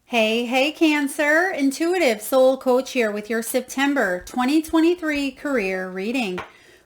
Hey, Cancer. Intuitive Soul Coach here with your September 2023 career reading.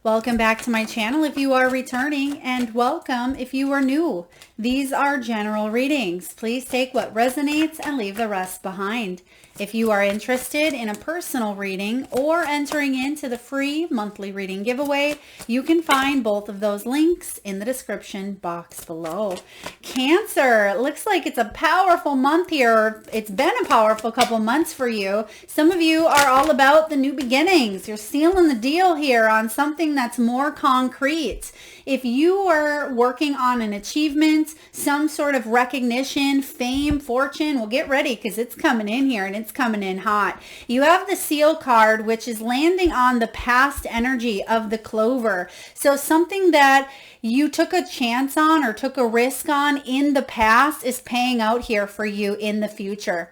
Welcome back to my channel if you are returning, and welcome if you are new. These are general readings. Please take what resonates and leave the rest behind. If you are interested in a personal reading or entering into the free monthly reading giveaway, you can find both of those links in the description box below. Cancer, it looks like it's a powerful month here. It's been a powerful couple months for you. Some of you are all about the new beginnings. You're sealing the deal here on something that's more concrete. If you are working on an achievement, some sort of recognition, fame, fortune, well, get ready because it's coming in here and it's coming in hot. You have the Seal card, which is landing on the past energy of the Clover. So something that you took a chance on or took a risk on in the past is paying out here for you in the future.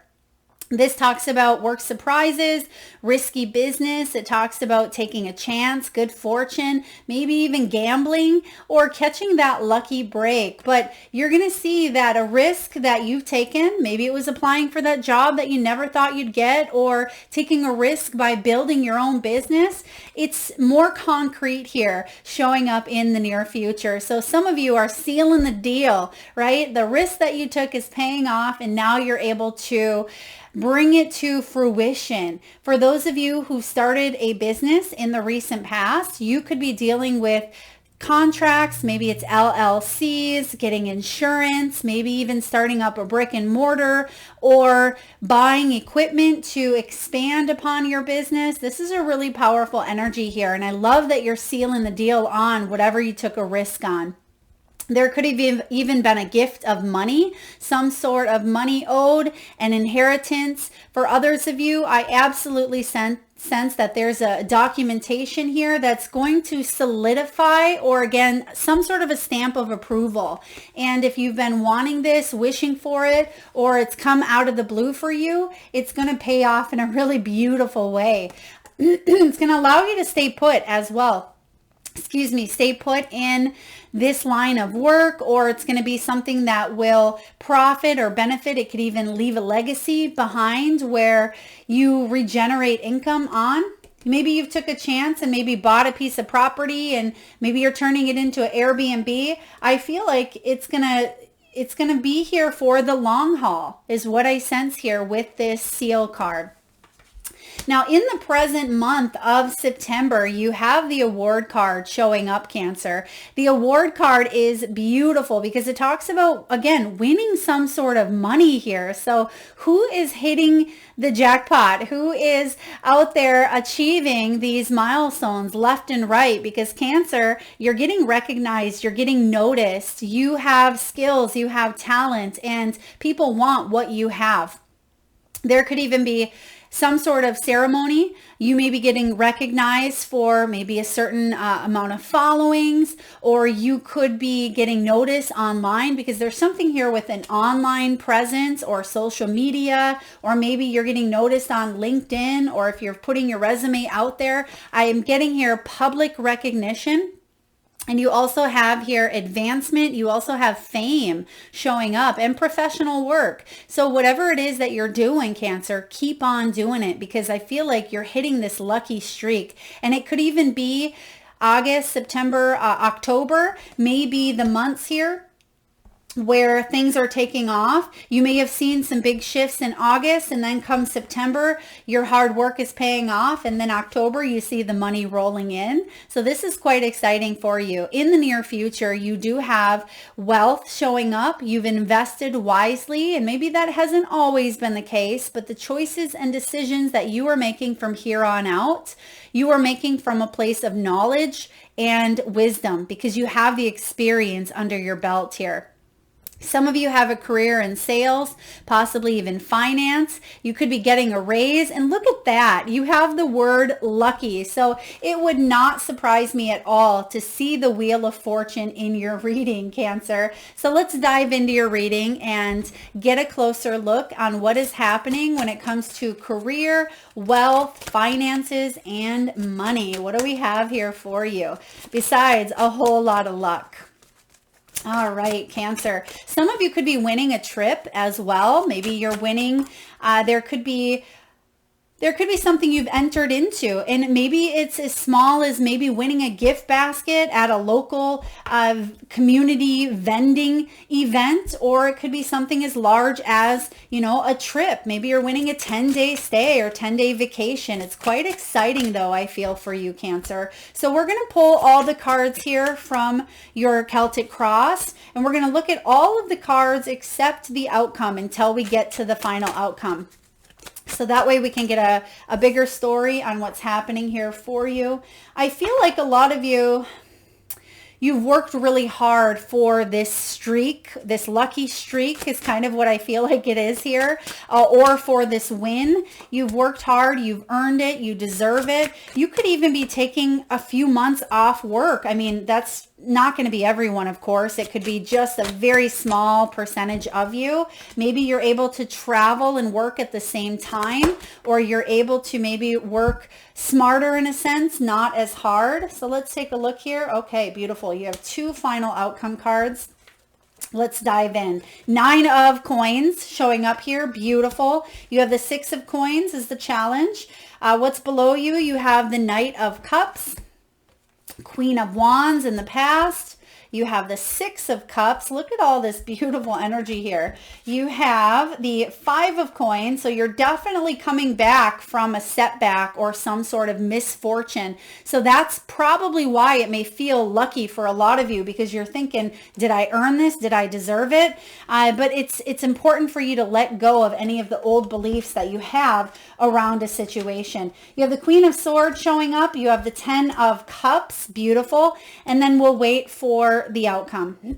This talks about work surprises, risky business. It talks about taking a chance, good fortune, maybe even gambling or catching that lucky break. But you're going to see that a risk that you've taken, maybe it was applying for that job that you never thought you'd get, or taking a risk by building your own business. It's more concrete here, showing up in the near future. So some of you are sealing the deal, right? The risk that you took is paying off, and now you're able to bring it to fruition. For those of you who started a business in the recent past, you could be dealing with contracts, maybe it's LLCs, getting insurance, maybe even starting up a brick and mortar or buying equipment to expand upon your business. This is a really powerful energy here, and I love that you're sealing the deal on whatever you took a risk on. There could have even been a gift of money, some sort of money owed, an inheritance. For others of you, I absolutely sense that there's a documentation here that's going to solidify, or again, some sort of a stamp of approval. And if you've been wanting this, wishing for it, or it's come out of the blue for you, it's going to pay off in a really beautiful way. It's going to allow you to stay put as well. Stay put in this line of work, or it's going to be something that will profit or benefit. It could even leave a legacy behind where you regenerate income on. Maybe you've took a chance and maybe bought a piece of property and maybe you're turning it into an Airbnb. I feel like it's going to be here for the long haul is what I sense here with this Seal card. Now, in the present month of September, you have the award card showing up, Cancer. The award card is beautiful because it talks about, again, winning some sort of money here. So who is hitting the jackpot? Who is out there achieving these milestones left and right? Because Cancer, you're getting recognized, you're getting noticed, you have skills, you have talent, and people want what you have. There could even be some sort of ceremony. You may be getting recognized for maybe a certain amount of followings, or you could be getting noticed online because there's something here with an online presence or social media, or maybe you're getting noticed on LinkedIn, or if you're putting your resume out there. I am getting here public recognition. And you also have here advancement. You also have fame showing up and professional work. So whatever it is that you're doing, Cancer, keep on doing it because I feel like you're hitting this lucky streak. And it could even be August, September, October, maybe the months here where things are taking off. You may have seen some big shifts in August, and then come September, your hard work is paying off, and then October, you see the money rolling in. So this is quite exciting for you. In the near future, you do have wealth showing up. You've invested wisely, and maybe that hasn't always been the case, but the choices and decisions that you are making from here on out, you are making from a place of knowledge and wisdom because you have the experience under your belt here. Some of you have a career in sales, possibly even finance. You could be getting a raise. And look at that. You have the word lucky. So it would not surprise me at all to see the Wheel of Fortune in your reading, Cancer. So let's dive into your reading and get a closer look on what is happening when it comes to career, wealth, finances, and money. What do we have here for you besides a whole lot of luck? All right, Cancer. Some of you could be winning a trip as well. Maybe you're winning. There could be something you've entered into, and maybe it's as small as maybe winning a gift basket at a local community vending event, or it could be something as large as, a trip. Maybe you're winning a 10-day stay or 10-day vacation. It's quite exciting though, I feel, for you, Cancer. So we're going to pull all the cards here from your Celtic Cross, and we're going to look at all of the cards except the outcome until we get to the final outcome. So that way we can get a bigger story on what's happening here for you. I feel like a lot of you've worked really hard for this streak. This lucky streak is kind of what I feel like it is here, or for this win. You've worked hard, you've earned it, you deserve it. You could even be taking a few months off work. I mean, that's not going to be everyone, of course. It could be just a very small percentage of you. Maybe you're able to travel and work at the same time, or you're able to maybe work smarter in a sense, not as hard. So let's take a look here. Okay, beautiful. You have 2 final outcome cards. Let's dive in. 9 of coins showing up here. Beautiful. You have the 6 of coins as the challenge. What's below you? You have the Knight of Cups, Queen of Wands in the past. You have the 6 of Cups. Look at all this beautiful energy here. You have the 5 of Coins. So you're definitely coming back from a setback or some sort of misfortune. So that's probably why it may feel lucky for a lot of you, because you're thinking, did I earn this? Did I deserve it? But it's important for you to let go of any of the old beliefs that you have around a situation. You have the Queen of Swords showing up. You have the 10 of Cups. Beautiful. And then we'll wait for the outcome.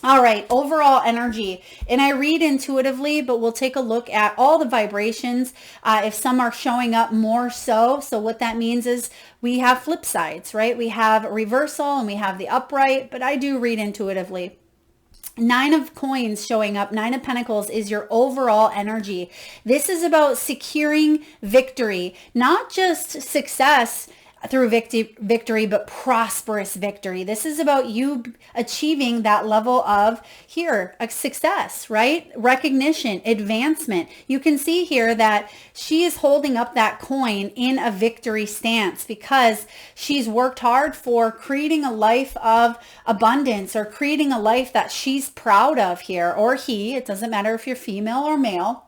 All right, overall energy. And I read intuitively, but we'll take a look at all the vibrations. If some are showing up more so. So what that means is we have flip sides, right? We have reversal and we have the upright, but I do read intuitively. 9 of Coins showing up. 9 of Pentacles is your overall energy. This is about securing victory, not just success through victory, but prosperous victory. This is about you achieving that level of a success, right? Recognition, advancement. You can see here that she is holding up that coin in a victory stance because she's worked hard for creating a life of abundance, or creating a life that she's proud of here, or he. It doesn't matter if you're female or male.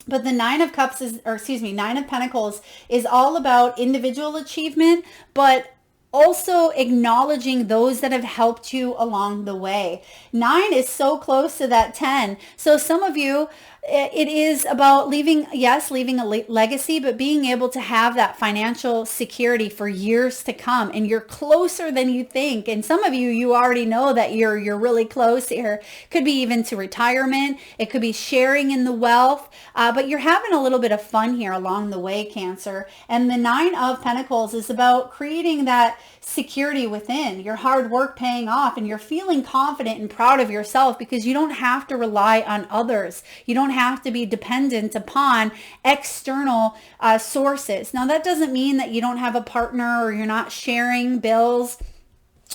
But the 9 of Cups 9 of Pentacles is all about individual achievement, but also acknowledging those that have helped you along the way. 9 is so close to that 10. So some of you, it is about leaving a legacy, but being able to have that financial security for years to come. And you're closer than you think. And some of you already know that you're really close here. Could be even to retirement. It could be sharing in the wealth. But you're having a little bit of fun here along the way, Cancer. And the 9 of Pentacles is about creating that security within, your hard work paying off, and you're feeling confident and proud of yourself because you don't have to rely on others. You don't have to be dependent upon external sources. Now, that doesn't mean that you don't have a partner or you're not sharing bills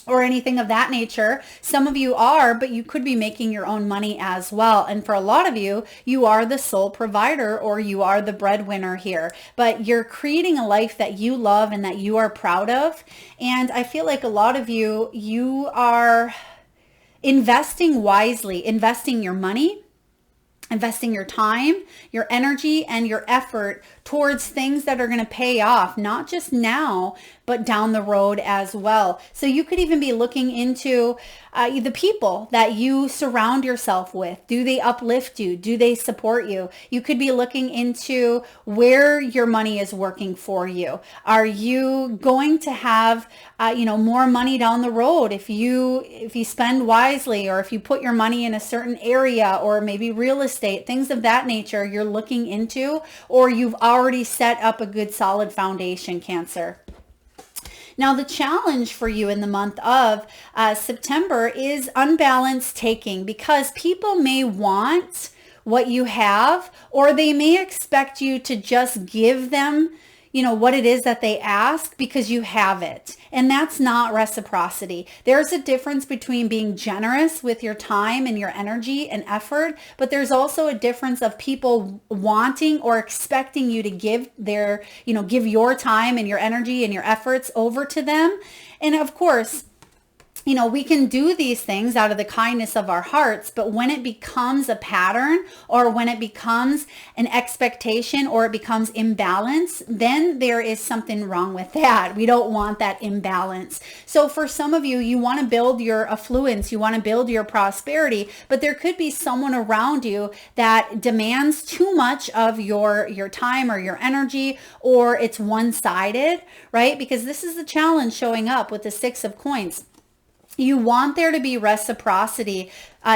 or anything of that nature. Some of you are, but you could be making your own money as well. And for a lot of you, you are the sole provider, or you are the breadwinner here. But you're creating a life that you love and that you are proud of. And I feel like a lot of you are investing wisely, investing your money, investing your time, your energy, and your effort towards things that are going to pay off, not just now, but down the road as well. So you could even be looking into the people that you surround yourself with. Do they uplift you? Do they support you? You could be looking into where your money is working for you. Are you going to have more money down the road if you spend wisely, or if you put your money in a certain area, or maybe real estate, things of that nature you're looking into, or you've already set up a good solid foundation, Cancer. Now, the challenge for you in the month of September is unbalanced taking, because people may want what you have, or they may expect you to just give them what it is that they ask because you have it. And that's not reciprocity. There's a difference between being generous with your time and your energy and effort, but there's also a difference of people wanting or expecting you to give give your time and your energy and your efforts over to them. And of course, we can do these things out of the kindness of our hearts, but when it becomes a pattern or when it becomes an expectation or it becomes imbalance, then there is something wrong with that. We don't want that imbalance. So for some of you, you want to build your affluence, you want to build your prosperity, but there could be someone around you that demands too much of your time or your energy, or it's one-sided, right? Because this is the challenge showing up with the Six of Coins. You want there to be reciprocity.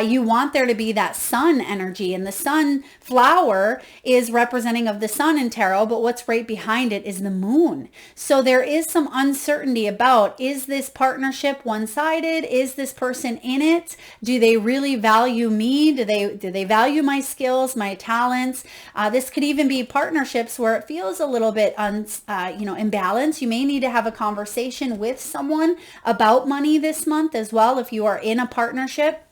You want there to be that sun energy, and the sunflower is representing of the sun in tarot, but what's right behind it is the moon. So there is some uncertainty about, is this partnership one-sided? Is this person in it? Do they really value me? Do they value my skills, my talents? This could even be partnerships where it feels a little bit imbalanced. You may need to have a conversation with someone about money this month as well if you are in a partnership.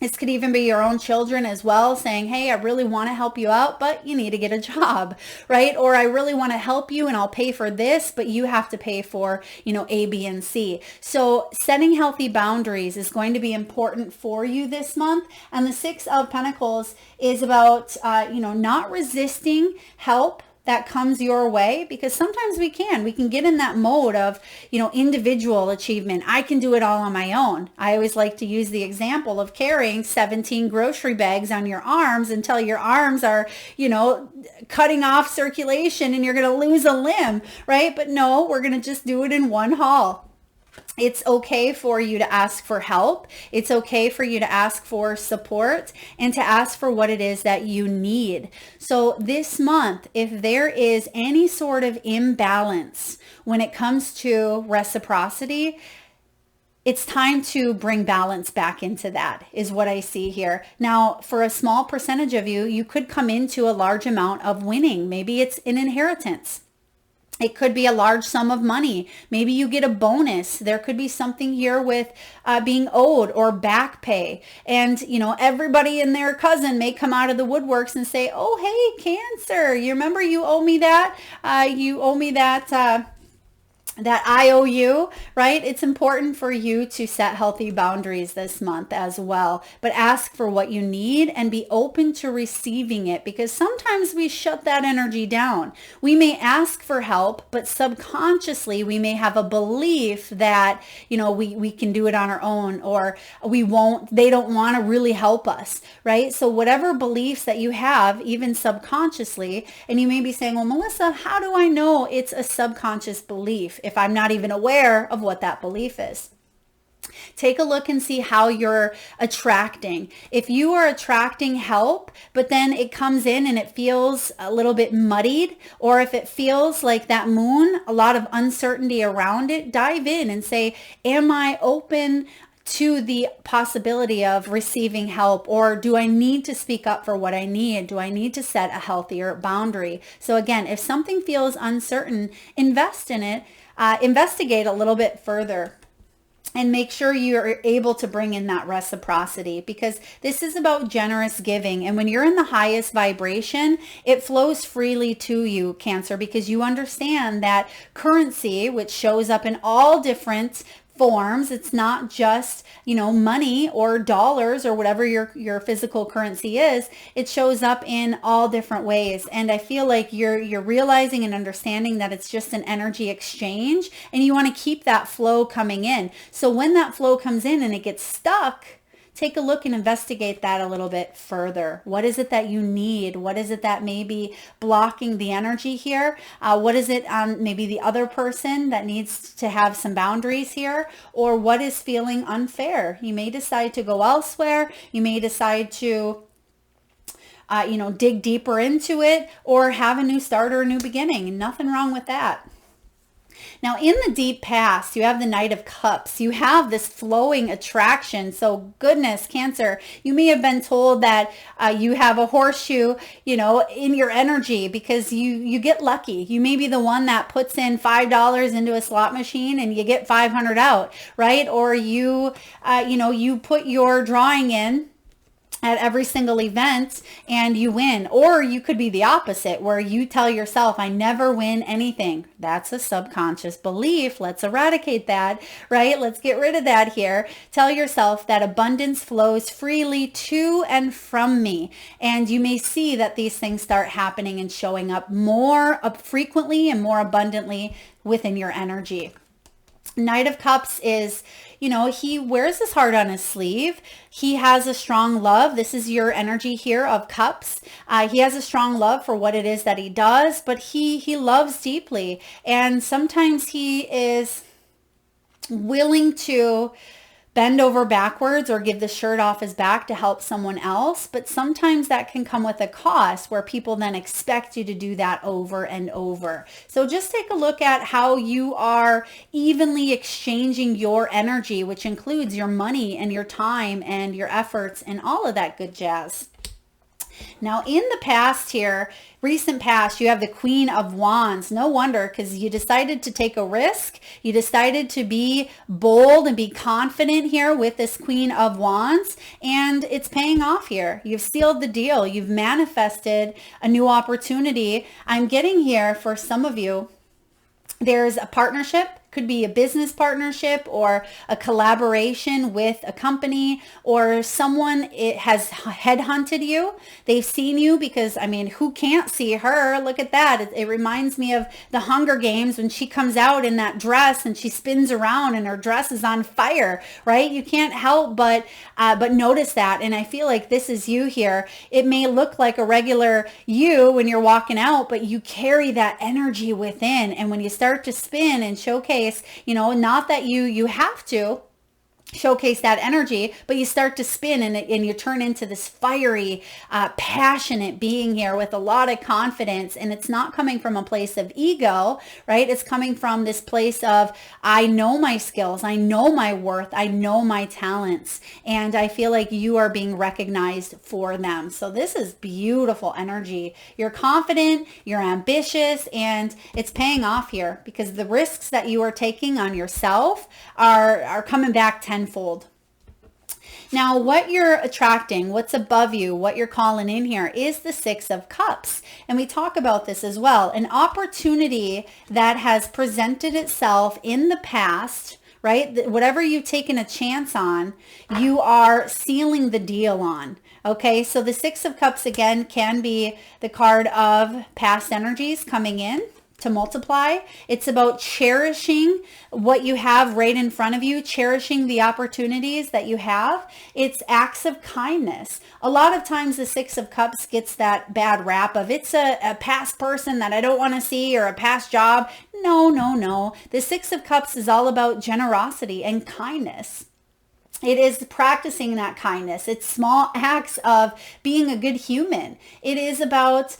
This could even be your own children as well, saying, hey, I really want to help you out, but you need to get a job, right? Or I really want to help you and I'll pay for this, but you have to pay for, A, B, and C. So setting healthy boundaries is going to be important for you this month. And the Six of Pentacles is about, not resisting help that comes your way, because sometimes we can get in that mode of, individual achievement. I can do it all on my own. I always like to use the example of carrying 17 grocery bags on your arms until your arms are, cutting off circulation and you're going to lose a limb, right? But no, we're going to just do it in one haul. It's okay for you to ask for help. It's okay for you to ask for support and to ask for what it is that you need. So this month, if there is any sort of imbalance when it comes to reciprocity, it's time to bring balance back into that, is what I see here. Now, for a small percentage of you, you could come into a large amount of winning. Maybe it's an inheritance. It could be a large sum of money. Maybe you get a bonus. There could be something here with being owed or back pay. And, everybody and their cousin may come out of the woodworks and say, oh, hey, Cancer, you remember you owe me that? You owe me that IOU, right? It's important for you to set healthy boundaries this month as well, but ask for what you need and be open to receiving it, because sometimes we shut that energy down. We may ask for help, but subconsciously we may have a belief that, we can do it on our own, or they don't want to really help us, right? So whatever beliefs that you have, even subconsciously, and you may be saying, well, Melissa, how do I know it's a subconscious belief if I'm not even aware of what that belief is? Take a look and see how you're attracting. If you are attracting help, but then it comes in and it feels a little bit muddied, or if it feels like that moon, a lot of uncertainty around it, dive in and say, am I open to the possibility of receiving help, or do I need to speak up for what I need? Do I need to set a healthier boundary? So again, if something feels uncertain, invest in it. Investigate a little bit further and make sure you're able to bring in that reciprocity, because this is about generous giving. And when you're in the highest vibration, it flows freely to you, Cancer, because you understand that currency, which shows up in all different forms. It's not just, money or dollars or whatever your physical currency is. It shows up in all different ways. And I feel like you're realizing and understanding that it's just an energy exchange, and you want to keep that flow coming in. So when that flow comes in and it gets stuck, take a look and investigate that a little bit further. What is it that you need? What is it that may be blocking the energy here? What is it on maybe the other person that needs to have some boundaries here? Or what is feeling unfair? You may decide to go elsewhere. You may decide to dig deeper into it, or have a new start or a new beginning. Nothing wrong with that. Now, in the deep past, you have the Knight of Cups. You have this flowing attraction. So, goodness, Cancer, you may have been told that you have a horseshoe, in your energy because you get lucky. You may be the one that puts in $5 into a slot machine and you get 500 out, right? Or you put your drawing in at every single event and you win. Or you could be the opposite where you tell yourself, I never win anything. That's a subconscious belief. Let's eradicate that, right? Let's get rid of that here. Tell yourself that abundance flows freely to and from me. And you may see that these things start happening and showing up more frequently and more abundantly within your energy. Knight of Cups is, he wears his heart on his sleeve. He has a strong love. This is your energy here of Cups. He has a strong love for what it is that he does, but he loves deeply. And sometimes he is willing to bend over backwards or give the shirt off his back to help someone else. But sometimes that can come with a cost where people then expect you to do that over and over. So just take a look at how you are evenly exchanging your energy, which includes your money and your time and your efforts and all of that good jazz. Now, in the past here, recent past, you have the Queen of Wands. No wonder, because you decided to take a risk. You decided to be bold and be confident here with this Queen of Wands, and it's paying off here. You've sealed the deal. You've manifested a new opportunity. I'm getting here for some of you. There's a partnership, could be a business partnership or a collaboration with a company, or someone has headhunted you. They've seen you because, who can't see her? Look at that. It reminds me of the Hunger Games when she comes out in that dress and she spins around and her dress is on fire, right? You can't help but notice that. And I feel like this is you here. It may look like a regular you when you're walking out, but you carry that energy within. And when you start to spin and showcase, not that you have to showcase that energy, but you start to spin and you turn into this fiery, passionate being here with a lot of confidence. And it's not coming from a place of ego, right? It's coming from this place of, I know my skills, I know my worth, I know my talents, and I feel like you are being recognized for them. So this is beautiful energy. You're confident, you're ambitious, and it's paying off here because the risks that you are taking on yourself are coming back tenfold. Now, what you're attracting, what's above you, what you're calling in here is the Six of Cups. And we talk about this as well. An opportunity that has presented itself in the past, right? Whatever you've taken a chance on, you are sealing the deal on. Okay, so the Six of Cups, again, can be the card of past energies coming in to multiply. It's about cherishing what you have right in front of you, cherishing the opportunities that you have. It's acts of kindness. A lot of times the Six of Cups gets that bad rap of it's a past person that I don't want to see or a past job. No. The Six of Cups is all about generosity and kindness. It is practicing that kindness. It's small acts of being a good human. It is about,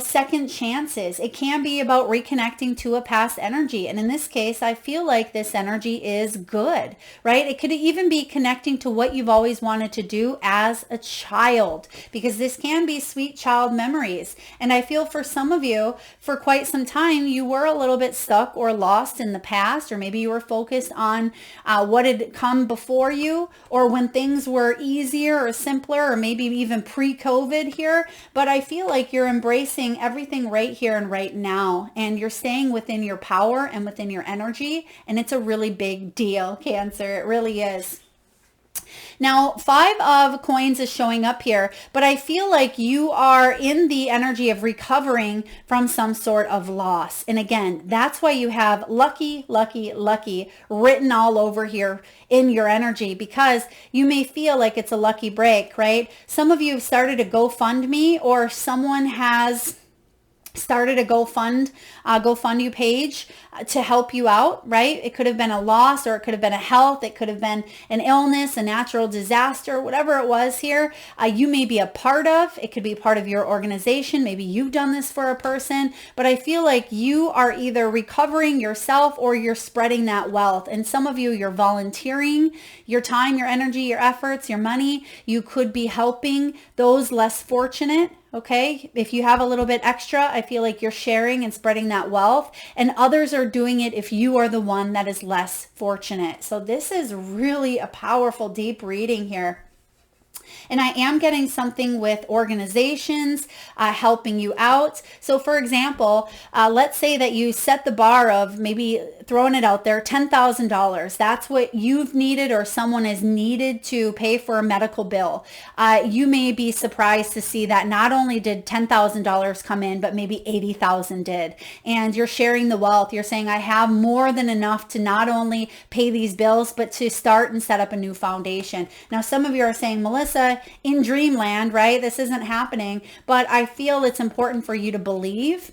second chances. It can be about reconnecting to a past energy. And in this case, I feel like this energy is good, right? It could even be connecting to what you've always wanted to do as a child, because this can be sweet child memories. And I feel for some of you, for quite some time, you were a little bit stuck or lost in the past, or maybe you were focused on what had come before you, or when things were easier or simpler, or maybe even pre-COVID here. But I feel like you're embracing everything right here and right now, and you're staying within your power and within your energy. And it's a really big deal, Cancer. It really is. Now, Five of Coins is showing up here, but I feel like you are in the energy of recovering from some sort of loss. And again, that's why you have lucky, lucky, lucky written all over here in your energy, because you may feel like it's a lucky break, right? Some of you have started a GoFundMe, or someone has started a GoFundMe page to help you out, right? It could have been a loss, or it could have been a health. It could have been an illness, a natural disaster, whatever it was here. You may be a part of. It could be part of your organization. Maybe you've done this for a person, but I feel like you are either recovering yourself or you're spreading that wealth. And some of you, you're volunteering your time, your energy, your efforts, your money. You could be helping those less fortunate. Okay, if you have a little bit extra, I feel like you're sharing and spreading that wealth, and others are doing it if you are the one that is less fortunate. So this is really a powerful, deep reading here. And I am getting something with organizations helping you out. So for example, let's say that you set the bar of, maybe throwing it out there, $10,000. That's what you've needed, or someone has needed to pay for a medical bill. You may be surprised to see that not only did $10,000 come in, but maybe 80,000 did. And you're sharing the wealth. You're saying, I have more than enough to not only pay these bills, but to start and set up a new foundation. Now, some of you are saying, Melissa, in dreamland, right? This isn't happening, but I feel it's important for you to believe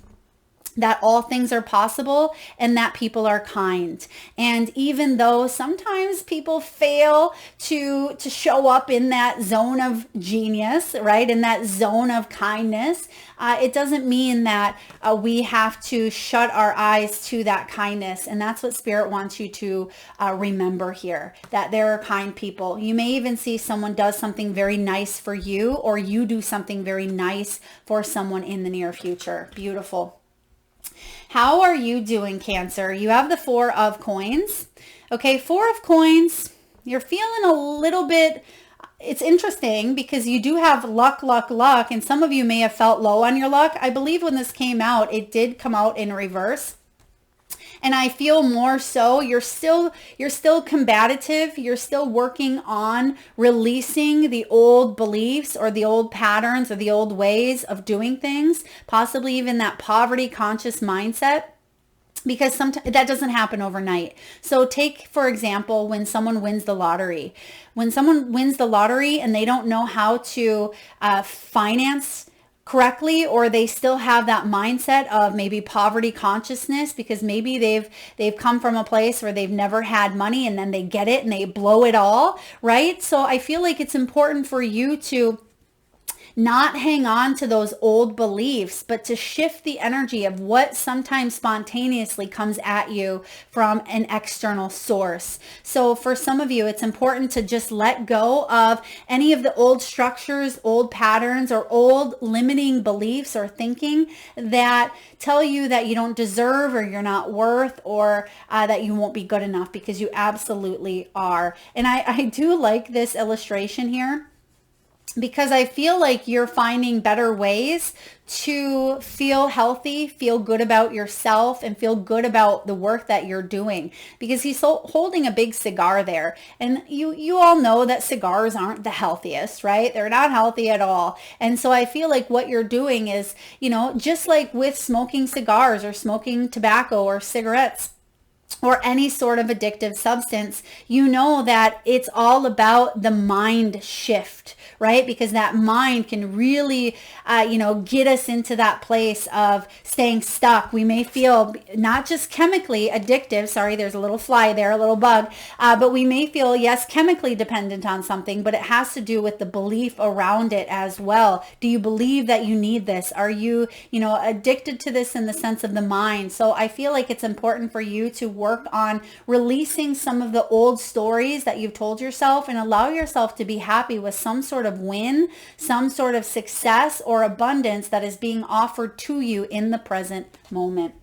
that all things are possible and that people are kind. And even though sometimes people fail to show up in that zone of genius, right? In that zone of kindness, it doesn't mean that we have to shut our eyes to that kindness. And that's what Spirit wants you to remember here, that there are kind people. You may even see someone does something very nice for you, or you do something very nice for someone in the near future. Beautiful. How are you doing, Cancer? You have the 4 of coins. Okay, 4 of coins. You're feeling a little bit, it's interesting because you do have luck, and some of you may have felt low on your luck. I believe when this came out, it did come out in reverse. And I feel more so you're still combative. You're still working on releasing the old beliefs or the old patterns or the old ways of doing things, possibly even that poverty conscious mindset, because sometimes that doesn't happen overnight. So take, for example, when someone wins the lottery. When someone wins the lottery and they don't know how to finance correctly, or they still have that mindset of maybe poverty consciousness, because maybe they've come from a place where they've never had money and then they get it and they blow it all, right? So I feel like it's important for you to not hang on to those old beliefs, but to shift the energy of what sometimes spontaneously comes at you from an external source. So for some of you, it's important to just let go of any of the old structures, old patterns, or old limiting beliefs or thinking that tell you that you don't deserve, or you're not worth, or that you won't be good enough, because you absolutely are. And I do like this illustration here, because I feel like you're finding better ways to feel healthy, feel good about yourself, and feel good about the work that you're doing, because he's holding a big cigar there. And you all know that cigars aren't the healthiest, right? They're not healthy at all. And so I feel like what you're doing is, just like with smoking cigars or smoking tobacco or cigarettes, or any sort of addictive substance, you know that it's all about the mind shift, right? Because that mind can really, get us into that place of staying stuck. We may feel not just chemically addictive. Sorry, there's a little fly there, a little bug. But we may feel, yes, chemically dependent on something, but it has to do with the belief around it as well. Do you believe that you need this? Are you, addicted to this in the sense of the mind? So I feel like it's important for you to work on releasing some of the old stories that you've told yourself, and allow yourself to be happy with some sort of win, some sort of success or abundance that is being offered to you in the present moment.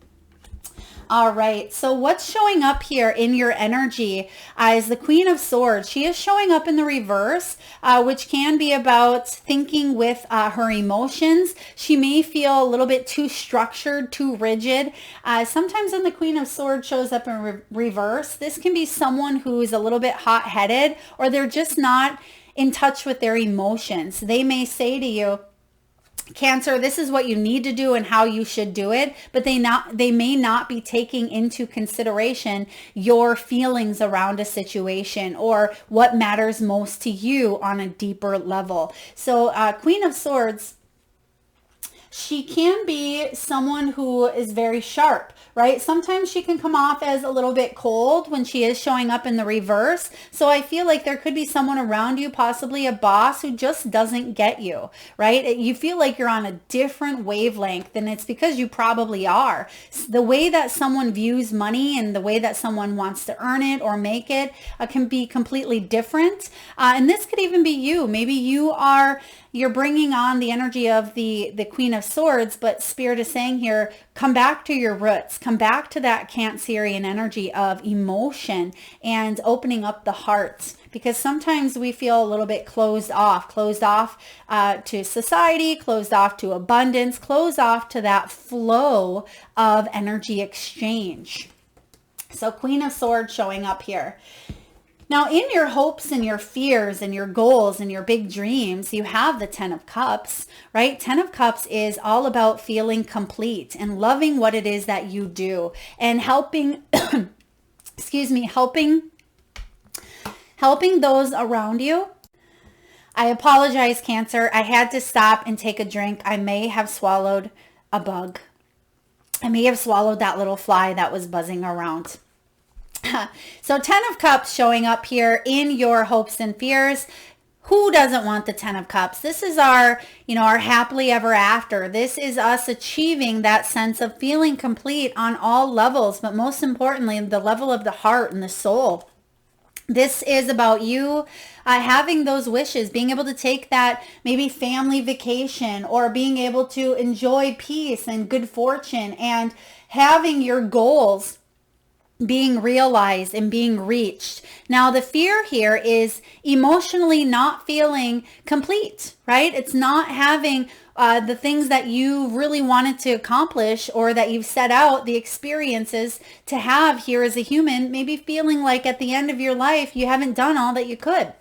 All right, so what's showing up here in your energy is the Queen of Swords. She is showing up in the reverse, which can be about thinking with her emotions. She may feel a little bit too structured, too rigid. Sometimes when the Queen of Swords shows up in reverse, this can be someone who's a little bit hot-headed, or they're just not in touch with their emotions. They may say to you, Cancer, this is what you need to do and how you should do it, but they may not be taking into consideration your feelings around a situation or what matters most to you on a deeper level. So Queen of Swords, she can be someone who is very sharp, right? Sometimes she can come off as a little bit cold when she is showing up in the reverse. So I feel like there could be someone around you, possibly a boss, who just doesn't get you, right? You feel like you're on a different wavelength, and it's because you probably are. The way that someone views money and the way that someone wants to earn it or make it can be completely different. And this could even be you. Maybe you're bringing on the energy of the Queen of Swords, but Spirit is saying here, come back to your roots, come back to that Cancerian energy of emotion and opening up the heart, because sometimes we feel a little bit closed off to society, closed off to abundance, closed off to that flow of energy exchange. So Queen of Swords showing up here. Now, in your hopes and your fears and your goals and your big dreams, you have the 10 of Cups, right? 10 of Cups is all about feeling complete and loving what it is that you do and helping, helping those around you. I apologize, Cancer. I had to stop and take a drink. I may have swallowed a bug. I may have swallowed that little fly that was buzzing around. So 10 of Cups showing up here in your hopes and fears. Who doesn't want the 10 of Cups? This is our happily ever after. This is us achieving that sense of feeling complete on all levels, but most importantly, the level of the heart and the soul. This is about you having those wishes, being able to take that maybe family vacation, or being able to enjoy peace and good fortune, and having your goals being realized and being reached. Now, the fear here is emotionally not feeling complete, right? It's not having the things that you really wanted to accomplish or that you've set out, the experiences to have here as a human, maybe feeling like at the end of your life, you haven't done all that you could.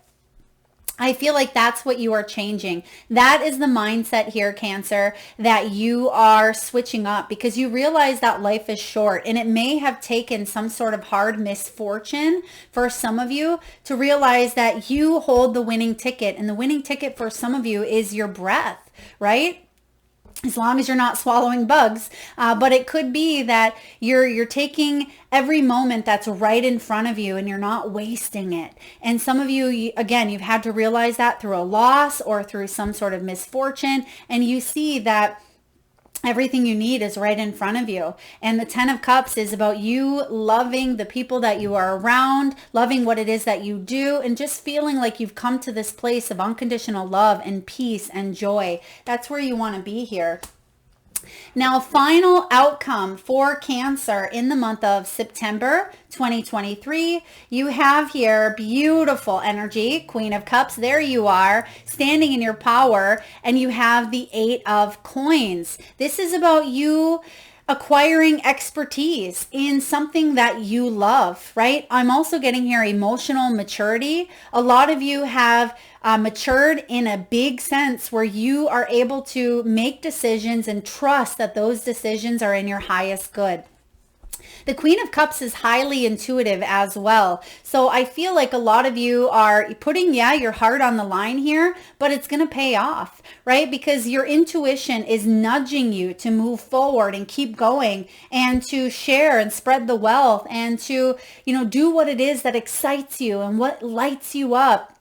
I feel like that's what you are changing. That is the mindset here, Cancer, that you are switching up, because you realize that life is short, and it may have taken some sort of hard misfortune for some of you to realize that you hold the winning ticket. And the winning ticket for some of you is your breath, right? As long as you're not swallowing bugs. But it could be that you're taking every moment that's right in front of you and you're not wasting it. And some of you, again, you've had to realize that through a loss or through some sort of misfortune. And you see that everything you need is right in front of you. And the 10 of Cups is about you loving the people that you are around, loving what it is that you do, and just feeling like you've come to this place of unconditional love and peace and joy. That's where you want to be here. Now, final outcome for Cancer in the month of September 2023. You have here beautiful energy, Queen of Cups. There you are, standing in your power, and you have the 8 of Coins. This is about you acquiring expertise in something that you love, right? I'm also getting here emotional maturity. A lot of you have matured in a big sense where you are able to make decisions and trust that those decisions are in your highest good. The Queen of Cups is highly intuitive as well. So I feel like a lot of you are putting, your heart on the line here, but it's going to pay off, right? Because your intuition is nudging you to move forward and keep going and to share and spread the wealth and to, do what it is that excites you and what lights you up.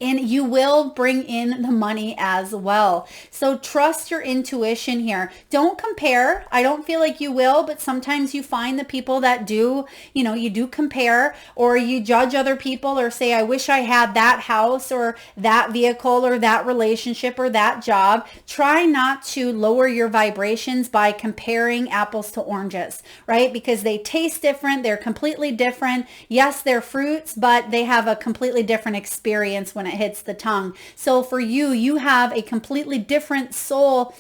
And you will bring in the money as well. So trust your intuition here. Don't compare. I don't feel like you will, but sometimes you find the people that do, you do compare, or you judge other people or say, I wish I had that house or that vehicle or that relationship or that job. Try not to lower your vibrations by comparing apples to oranges, right? Because they taste different. They're completely different. Yes, they're fruits, but they have a completely different experience when it hits the tongue. So for you, you have a completely different soul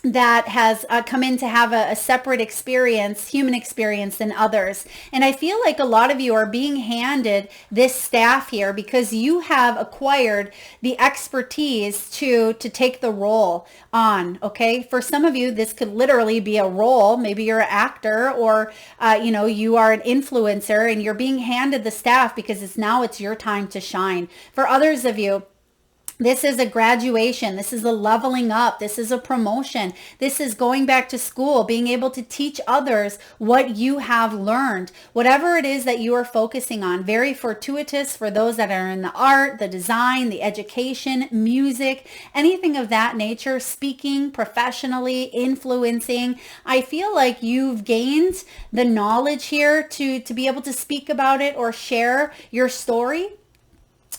that has come in to have a separate experience, human experience than others. And I feel like a lot of you are being handed this staff here because you have acquired the expertise to take the role on, okay? For some of you, this could literally be a role. Maybe you're an actor or, you are an influencer and you're being handed the staff because it's your time to shine. For others of you, This is a graduation. This is a leveling up. This is a promotion. This is going back to school, being able to teach others what you have learned. Whatever it is that you are focusing on, very fortuitous for those that are in the art, the design, the education, music, anything of that nature, speaking professionally, influencing. I feel like you've gained the knowledge here to be able to speak about it or share your story.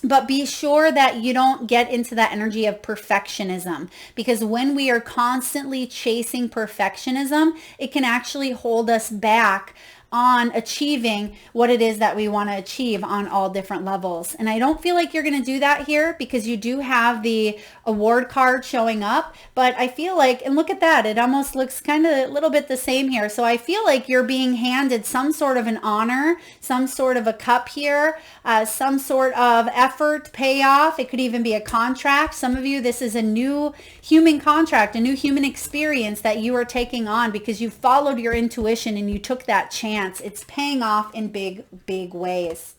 But be sure that you don't get into that energy of perfectionism, because when we are constantly chasing perfectionism, it can actually hold us back on achieving what it is that we want to achieve on all different levels. And I don't feel like you're going to do that here, because you do have the award card showing up, but I feel like, and look at that, it almost looks kind of a little bit the same here. So I feel like you're being handed some sort of an honor, some sort of a cup here, some sort of effort payoff. It could even be a contract. Some of you, this is a new human contract, a new human experience that you are taking on because you followed your intuition and you took that chance. It's paying off in big, big ways.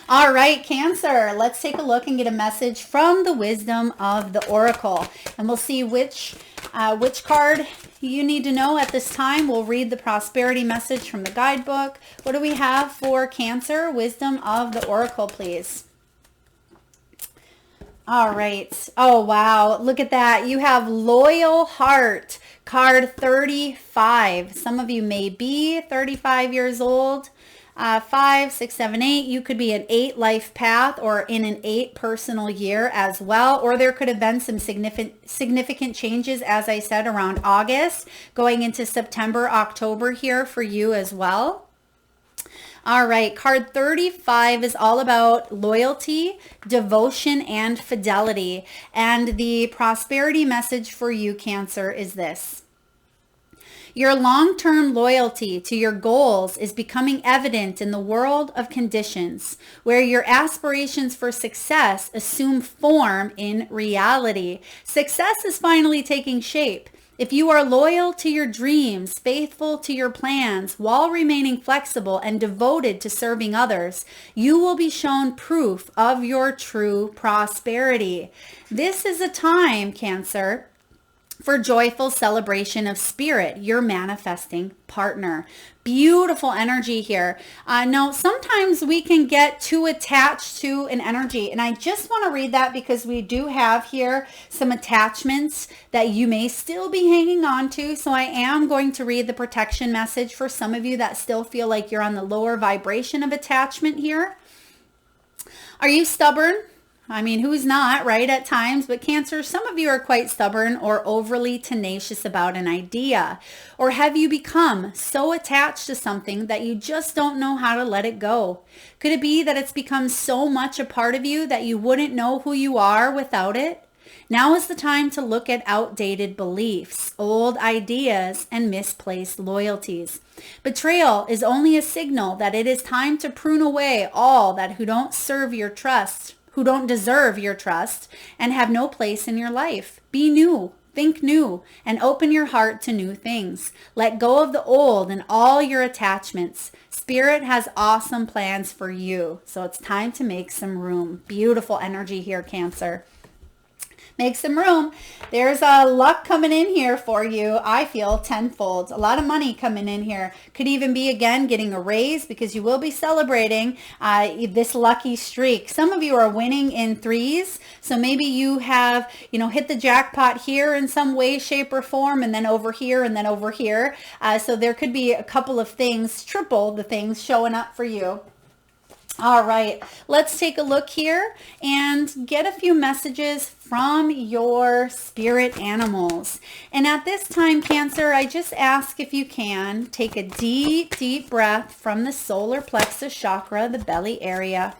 All right, Cancer, let's take a look and get a message from the wisdom of the Oracle. And we'll see which card you need to know at this time. We'll read the prosperity message from the guidebook. What do we have for Cancer? Wisdom of the Oracle, please. All right. Oh, wow. Look at that. You have Loyal Heart, card 35. Some of you may be 35 years old. 5, 6, 7, 8. You could be an 8 life path or in an 8 personal year as well. Or there could have been some significant changes, as I said, around August, going into September, October here for you as well. All right, card 35 is all about loyalty, devotion, and fidelity. And the prosperity message for you, Cancer, is this. Your long-term loyalty to your goals is becoming evident in the world of conditions, where your aspirations for success assume form in reality. Success is finally taking shape. If you are loyal to your dreams, faithful to your plans, while remaining flexible and devoted to serving others, you will be shown proof of your true prosperity. This is a time, Cancer, for joyful celebration of spirit, your manifesting partner. Beautiful energy here. Now, sometimes we can get too attached to an energy, and I just want to read that because we do have here some attachments that you may still be hanging on to. So I am going to read the protection message for some of you that still feel like you're on the lower vibration of attachment here. Are you stubborn? I mean, who's not, right, at times? But Cancer, some of you are quite stubborn or overly tenacious about an idea. Or have you become so attached to something that you just don't know how to let it go? Could it be that it's become so much a part of you that you wouldn't know who you are without it? Now is the time to look at outdated beliefs, old ideas, and misplaced loyalties. Betrayal is only a signal that it is time to prune away all that who don't serve your trust, who don't deserve your trust, and have no place in your life. Be new, think new, and open your heart to new things. Let go of the old and all your attachments. Spirit has awesome plans for you, so it's time to make some room. Beautiful energy here, Cancer. Make some room. There's a luck coming in here for you. I feel tenfold. A lot of money coming in here. Could even be, again, getting a raise because you will be celebrating this lucky streak. Some of you are winning in threes. So maybe you have, hit the jackpot here in some way, shape, or form, and then over here, and then over here. So there could be a couple of things, triple the things showing up for you. All right, let's take a look here and get a few messages from your spirit animals. And at this time, Cancer, I just ask if you can take a deep, deep breath from the solar plexus chakra, the belly area.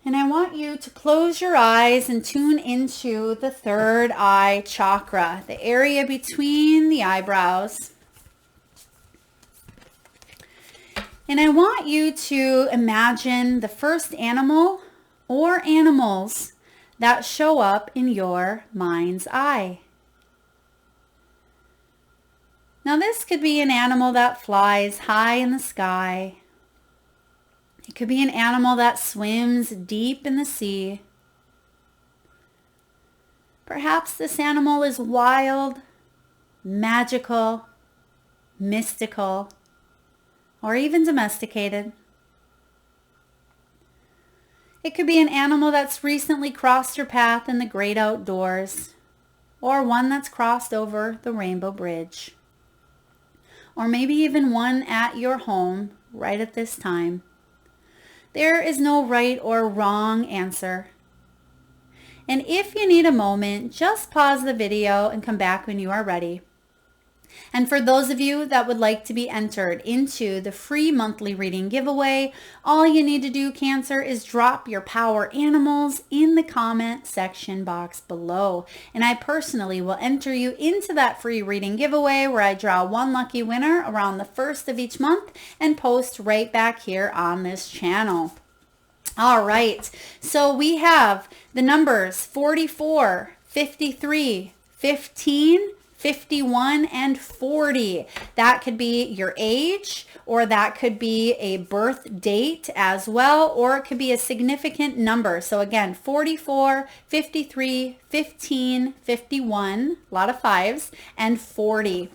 And I want you to close your eyes and tune into the third eye chakra, the area between the eyebrows. And I want you to imagine the first animal or animals that show up in your mind's eye. Now this could be an animal that flies high in the sky. It could be an animal that swims deep in the sea. Perhaps this animal is wild, magical, mystical, or even domesticated. It could be an animal that's recently crossed your path in the great outdoors, or one that's crossed over the Rainbow Bridge, or maybe even one at your home right at this time. There is no right or wrong answer. And if you need a moment, just pause the video and come back when you are ready. And for those of you that would like to be entered into the free monthly reading giveaway, all you need to do, Cancer, is drop your power animals in the comment section box below. And I personally will enter you into that free reading giveaway where I draw one lucky winner around the 1st of each month and post right back here on this channel. All right, so we have the numbers 44, 53, 15, 51, and 40. That could be your age, or that could be a birth date as well, or it could be a significant number. So again, 44, 53, 15, 51, a lot of fives, and 40.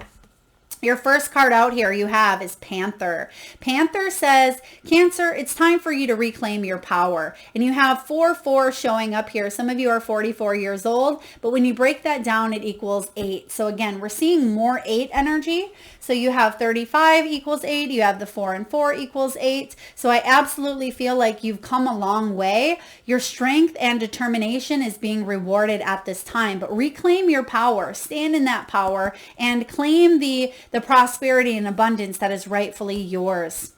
Your first card out here you have is Panther. Panther says, Cancer, it's time for you to reclaim your power. And you have 4-4 showing up here. Some of you are 44 years old, but when you break that down, it equals 8. So again, we're seeing more 8 energy. So you have 35 equals 8. You have the 4 and 4 equals 8. So I absolutely feel like you've come a long way. Your strength and determination is being rewarded at this time. But reclaim your power. Stand in that power and claim the prosperity and abundance that is rightfully yours.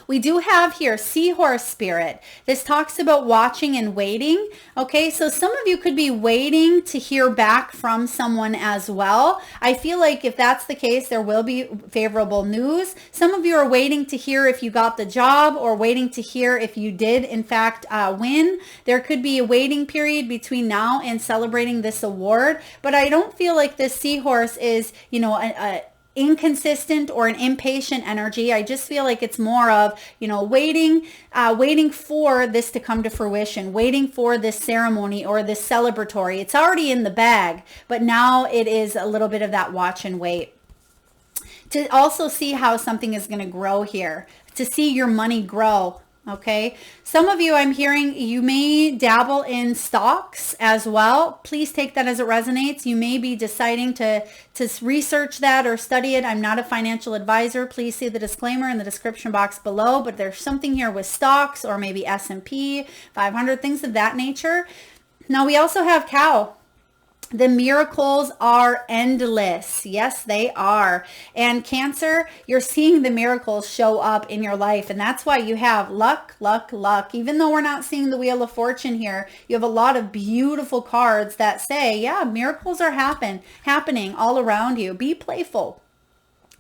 We do have here Seahorse Spirit. This talks about watching and waiting. Okay, so some of you could be waiting to hear back from someone as well. I feel like if that's the case, there will be favorable news. Some of you are waiting to hear if you got the job, or waiting to hear if you did in fact win. There could be a waiting period between now and celebrating this award, but I don't feel like this seahorse is, you know, a inconsistent or an impatient energy. I just feel like it's more of, you know, waiting for this to come to fruition, waiting for this ceremony or this celebratory. It's already in the bag, but now it is a little bit of that watch and wait. To also see how something is going to grow here, to see your money grow. Okay, some of you, I'm hearing you may dabble in stocks as well. Please take that as it resonates. You may be deciding to research that or study it. I'm not a financial advisor. Please see the disclaimer in the description box below, but there's something here with stocks or maybe S&P 500, things of that nature. Now we also have cow. The miracles are endless. Yes, they are. And Cancer, you're seeing the miracles show up in your life. And that's why you have luck, luck, luck. Even though we're not seeing the Wheel of Fortune here, you have a lot of beautiful cards that say, yeah, miracles are happening all around you. Be playful.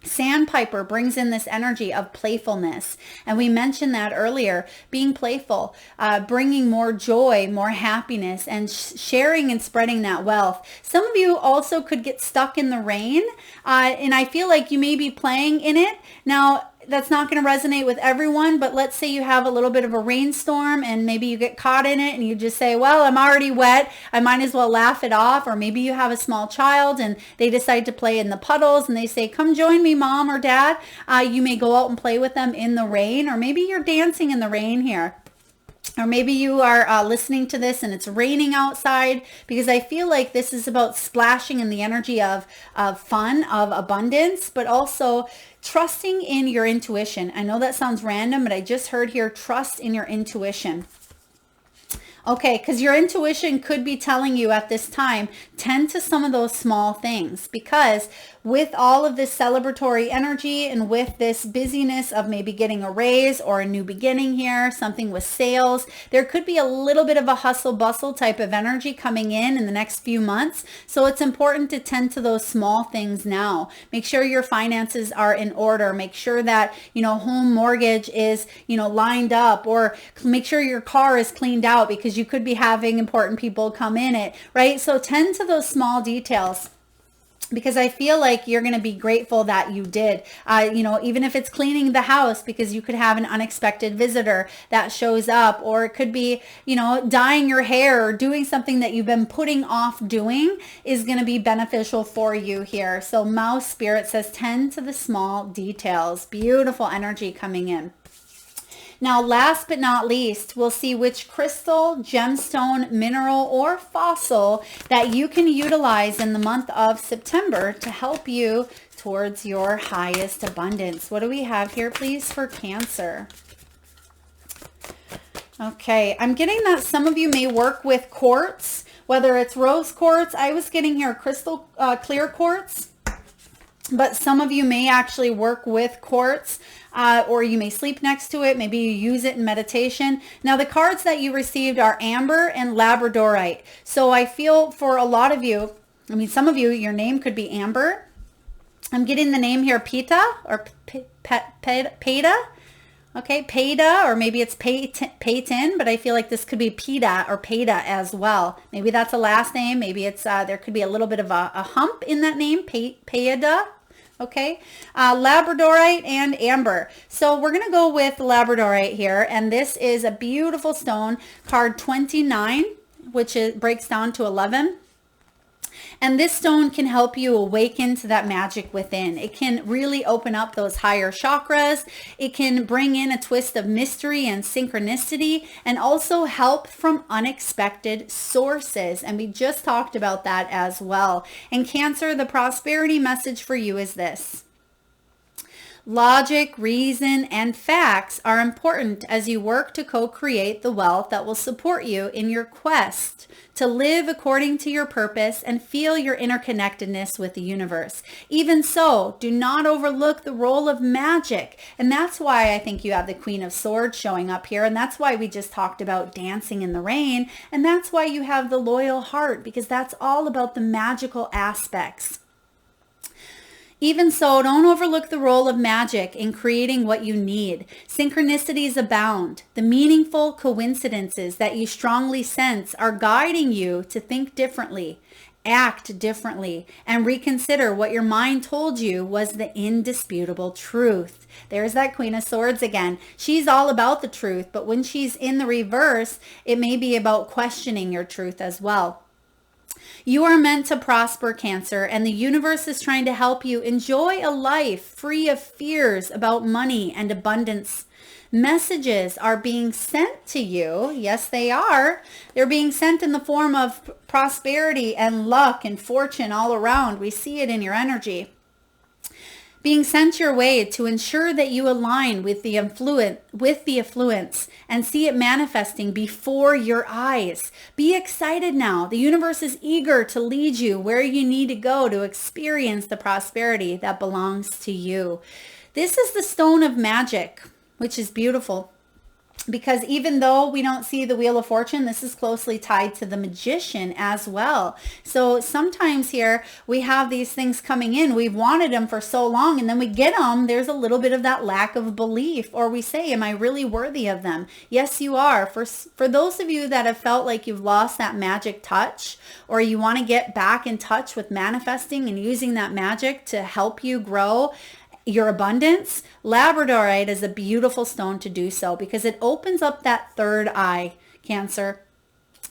Sandpiper brings in this energy of playfulness. And we mentioned that earlier, being playful, bringing more joy, more happiness, and sharing and spreading that wealth. Some of you also could get stuck in the rain, and I feel like you may be playing in it. Now, that's not going to resonate with everyone, but let's say you have a little bit of a rainstorm and maybe you get caught in it and you just say, well, I'm already wet, I might as well laugh it off. Or maybe you have a small child and they decide to play in the puddles and they say, come join me, mom or dad. You may go out and play with them in the rain, or maybe you're dancing in the rain here. Or maybe you are listening to this and it's raining outside, because I feel like this is about splashing in the energy of fun, of abundance, but also trusting in your intuition. I know that sounds random, but I just heard here, trust in your intuition. Okay, because your intuition could be telling you at this time, tend to some of those small things, because with all of this celebratory energy and with this busyness of maybe getting a raise or a new beginning here, something with sales, there could be a little bit of a hustle bustle type of energy coming in the next few months. So it's important to tend to those small things now. Make sure your finances are in order. Make sure that, you know, home mortgage is, you know, lined up, or make sure your car is cleaned out, because you could be having important people come in it, right? So tend to those small details. because I feel like you're going to be grateful that you did, even if it's cleaning the house, because you could have an unexpected visitor that shows up, or it could be, dyeing your hair or doing something that you've been putting off doing is going to be beneficial for you here. So Mouse Spirit says tend to the small details. Beautiful energy coming in. Now, last but not least, we'll see which crystal, gemstone, mineral, or fossil that you can utilize in the month of September to help you towards your highest abundance. What do we have here, please, for Cancer? Okay, I'm getting that some of you may work with quartz, whether it's rose quartz. I was getting here crystal clear quartz, but some of you may actually work with quartz. Or you may sleep next to it. Maybe you use it in meditation. Now, the cards that you received are amber and labradorite. So I feel for a lot of you, some of you, your name could be Amber. I'm getting the name here, Pita or Peta. Okay, Peta, or maybe it's Peyton, but I feel like this could be Pita or Peta as well. Maybe that's a last name. Maybe it's there could be a little bit of a hump in that name, Peta. Okay, labradorite and amber. So we're going to go with labradorite here, and this is a beautiful stone, card 29, which breaks down to 11. And this stone can help you awaken to that magic within. It can really open up those higher chakras. It can bring in a twist of mystery and synchronicity, and also help from unexpected sources. And we just talked about that as well. And Cancer, the prosperity message for you is this. Logic, reason, and facts are important as you work to co-create the wealth that will support you in your quest to live according to your purpose and feel your interconnectedness with the universe. Even so, do not overlook the role of magic. And that's why I think you have the Queen of Swords showing up here. And that's why we just talked about dancing in the rain. And that's why you have the loyal heart, because that's all about the magical aspects. Even so, don't overlook the role of magic in creating what you need. Synchronicities abound. The meaningful coincidences that you strongly sense are guiding you to think differently, act differently, and reconsider what your mind told you was the indisputable truth. There's that Queen of Swords again. She's all about the truth, but when she's in the reverse, it may be about questioning your truth as well. You are meant to prosper, Cancer, and the universe is trying to help you enjoy a life free of fears about money and abundance. Messages are being sent to you. Yes, they are. They're being sent in the form of prosperity and luck and fortune all around. We see it in your energy. Being sent your way to ensure that you align with the affluence and see it manifesting before your eyes. Be excited now. The universe is eager to lead you where you need to go to experience the prosperity that belongs to you. This is the stone of magic, which is beautiful. Because even though we don't see the Wheel of Fortune, this is closely tied to the Magician as well. So sometimes here we have these things coming in. We've wanted them for so long, and then we get them. There's a little bit of that lack of belief, or we say, am I really worthy of them? Yes, you are. For those of you that have felt like you've lost that magic touch, or you want to get back in touch with manifesting and using that magic to help you grow your abundance, labradorite is a beautiful stone to do so, because it opens up that third eye, Cancer.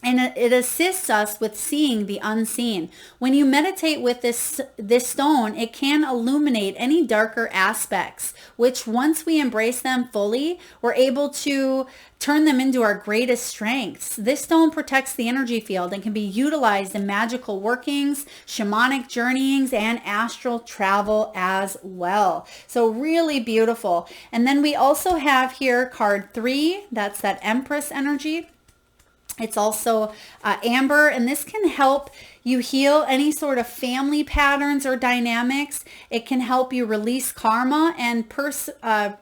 And it assists us with seeing the unseen. When you meditate with this stone, it can illuminate any darker aspects, which once we embrace them fully, we're able to turn them into our greatest strengths. This stone protects the energy field and can be utilized in magical workings, shamanic journeyings, and astral travel as well. So really beautiful. And then we also have here card 3. That's that Empress energy. It's also amber, and this can help you heal any sort of family patterns or dynamics. It can help you release karma and preserve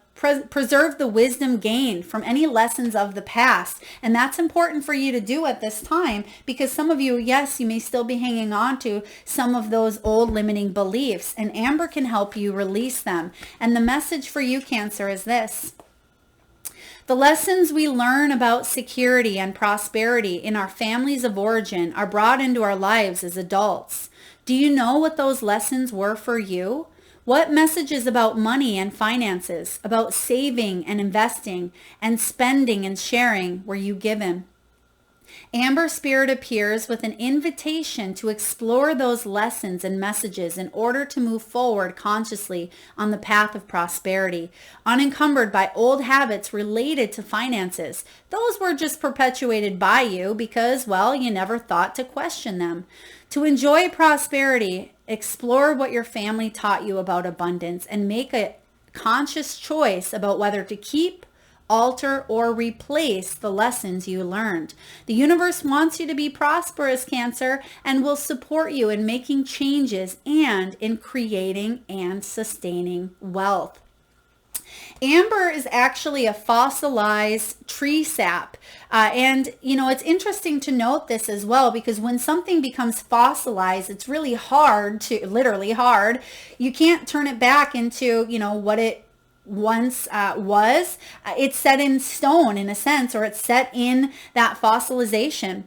the wisdom gained from any lessons of the past. And that's important for you to do at this time, because some of you, yes, you may still be hanging on to some of those old limiting beliefs, and amber can help you release them. And the message for you, Cancer, is this. The lessons we learn about security and prosperity in our families of origin are brought into our lives as adults. Do you know what those lessons were for you? What messages about money and finances, about saving and investing and spending and sharing were you given? Amber Spirit appears with an invitation to explore those lessons and messages in order to move forward consciously on the path of prosperity, unencumbered by old habits related to finances. Those were just perpetuated by you because, well, you never thought to question them. To enjoy prosperity, explore what your family taught you about abundance and make a conscious choice about whether to keep, alter, or replace the lessons you learned. The universe wants you to be prosperous, Cancer, and will support you in making changes and in creating and sustaining wealth. Amber is actually a fossilized tree sap. And, it's interesting to note this as well, because when something becomes fossilized, it's really literally hard. You can't turn it back into, what it once was. It's set in stone in a sense, or it's set in that fossilization.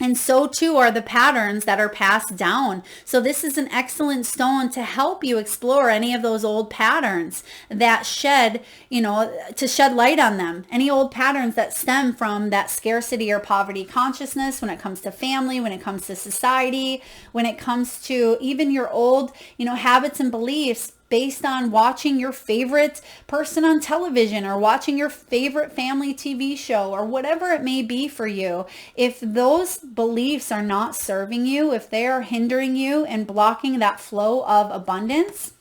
And so too are the patterns that are passed down. So this is an excellent stone to help you explore any of those old patterns that to shed light on them. Any old patterns that stem from that scarcity or poverty consciousness when it comes to family, when it comes to society, when it comes to even your old, habits and beliefs based on watching your favorite person on television or watching your favorite family TV show or whatever it may be for you. If those beliefs are not serving you, if they are hindering you and blocking that flow of abundance,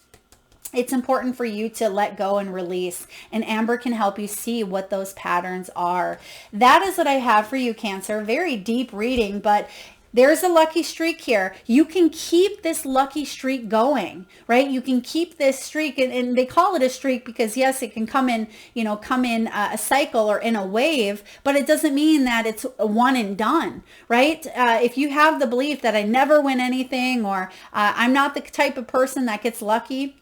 it's important for you to let go and release. And Amber can help you see what those patterns are. That is what I have for you, Cancer. Very deep reading, but there's a lucky streak here. You can keep this lucky streak going, right? You can keep this streak, and they call it a streak because yes, it can come in a cycle or in a wave, but it doesn't mean that it's a one and done, right? If you have the belief that I never win anything, or I'm not the type of person that gets lucky,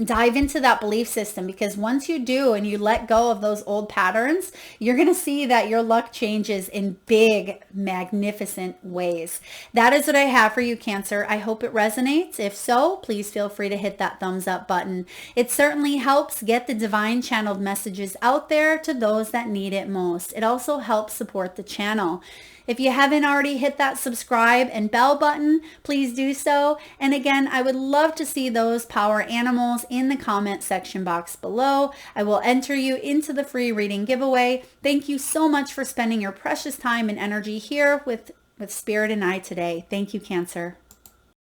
dive into that belief system, because once you do and you let go of those old patterns, you're going to see that your luck changes in big, magnificent ways. That is what I have for you, Cancer. I hope it resonates. If so, please feel free to hit that thumbs up button. It certainly helps get the divine channeled messages out there to those that need it most. It also helps support the channel. If you haven't already hit that subscribe and bell button, please do so. And again, I would love to see those power animals in the comment section box below. I will enter you into the free reading giveaway. Thank you so much for spending your precious time and energy here with Spirit and I today. Thank you, Cancer.